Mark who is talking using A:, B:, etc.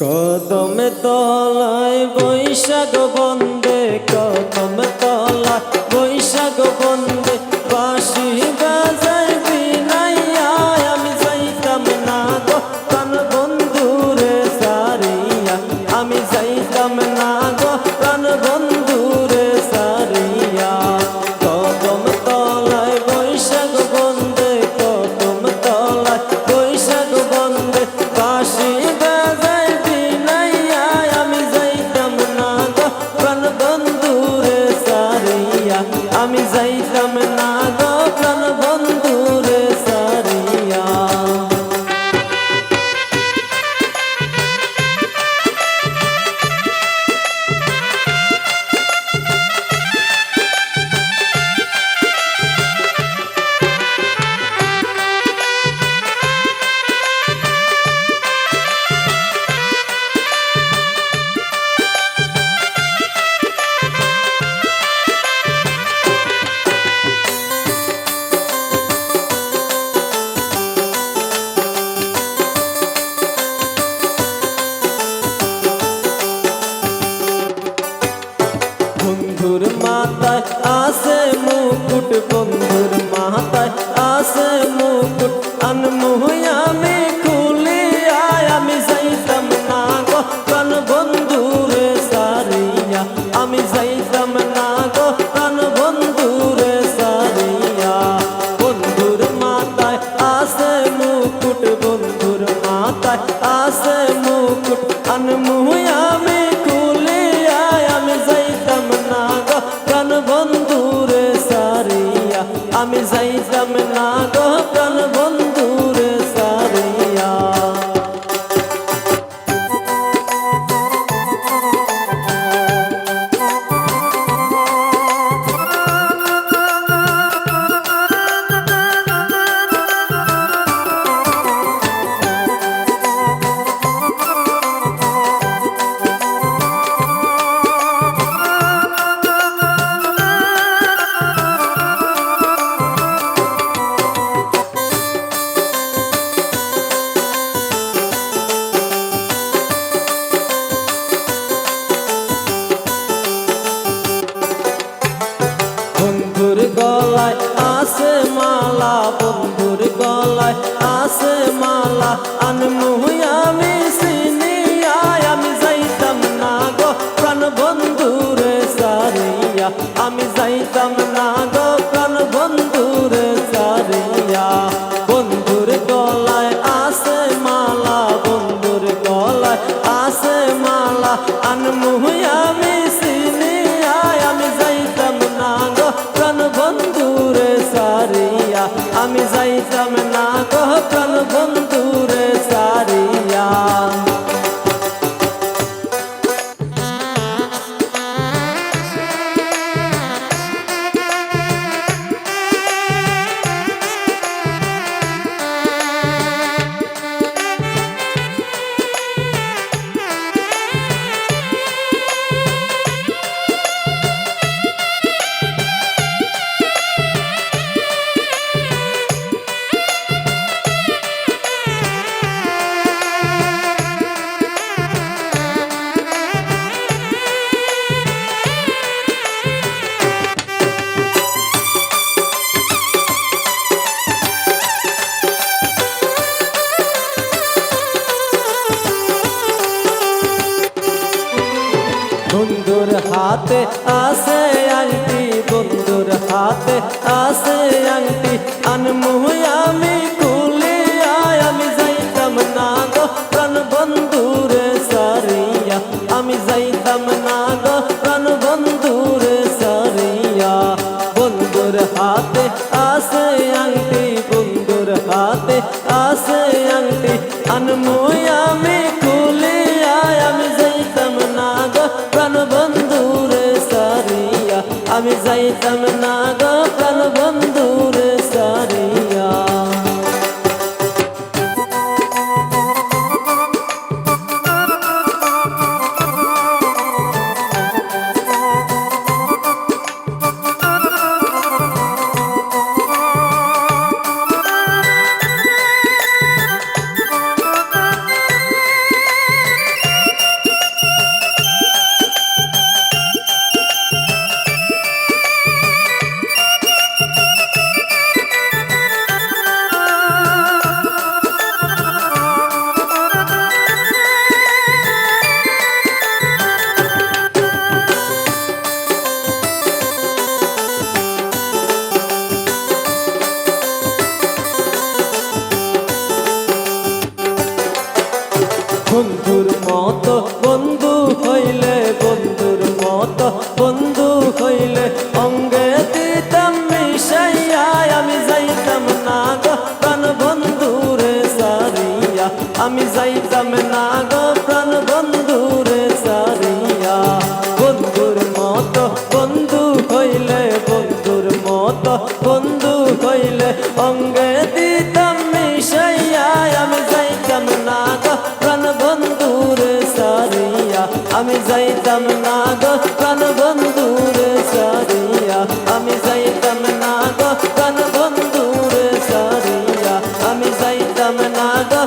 A: কদম তলায় বৈশাখ বন্দে, কদম তলায় বৈশাখ বন্দে, বাঁশি বাজায় বিনাইয়া আমি যাইতাম না গো প্রাণ বন্ধুরে সারিয়া, আমি যাইতাম না গো প্রাণ বন্ধুরে সারিয়া। কদম তলায় বৈশাখ বন্দে, কদম তলায় বৈশাখ বন্দে, বাঁশি বাজায় বিনাইয়া আমি যাইতাম না গো প্রাণ বন্ধুরে সারিয়া, আমি যাইতাম না গো প্রাণ বন্ধুরে সারিয়া। বন্ধুর মাথায় আছে মুকুট, বন্ধুর মাথায় আছে মুকুট, আনমুহ আমি খুলিয়া আমি যাইতাম না গো প্রাণ বন্ধুরে সারিয়া, আমি যাইতাম না গো প্রাণ বন্ধুরে সারিয়া। বন্ধুর মাথায় আছে মুকুট, বন্ধুর মাথায় আছে মুকুট, আনমুহ আমি খুলিয়া আমি যাইতাম না গো প্রাণ বন্ধুরে সারিয়া, আমি যাইতাম না গো প্রাণ বন্ধুরে সারিয়া। বন্ধুর গলায় আছে মালা, বন্ধুর গলায় আছে মালা, আনমুহ আমি চিনিয়া আমি যাইতাম না গো প্রাণ বন্ধুরে সারিয়া, আমি যাইতাম না গো প্রাণ বন্ধুরে সারিয়া। বন্ধুর গলায় আছে মালা, বন্ধুর গলায় আছে মালা, আনমুহ আমি চিনিয়া আমি যাইতাম না গো প্রাণ বন্ধুরে সারিয়া, আমি যাইতাম না গো প্রাণ বন্ধুরে সারিয়া। বন্ধুর হাতে আছে আংটি, বন্ধুর হাতে আছে আংটি, আনমুহ আমি খুলিয়া আমি যাইতাম না গো প্রাণ বন্ধুরে সারিয়া, আমি যাইতাম না গো প্রাণ বন্ধুরে সারিয়া। বন্ধুর হাতে আছে আংটি, বন্ধুর হাতে আছে আংটি, আনমুহ আমি খুলিয়া আমি যাইতাম না গো প্রাণ বন্ধুরে সারিয়া, আমি যাইতাম না গো প্রাণ বন্ধুরে সারিয়া। বন্ধুর মতো বন্ধু হইলে, বন্ধুর মতো বন্ধু হইলে অঙ্গে দিতাম মিশাইয়া, আমি যাইতাম না গো প্রাণ বন্ধুরে সারিয়া, আমি যাইতাম না গো প্রাণ বন্ধুরে সারিয়া। বন্ধুর মতো বন্ধু হইলে, বন্ধুর মতো বন্ধু হইলে অঙ্গে দিতাম মিশাইয়া, আমি যাইতাম না গো প্রাণ বন্ধুরে সারিয়া, আমি যাইতাম না গো প্রাণ বন্ধুরে সারিয়া, আমি যাইতাম না গো প্রাণ বন্ধুরে সারিয়া, আমি যাইতাম না গো।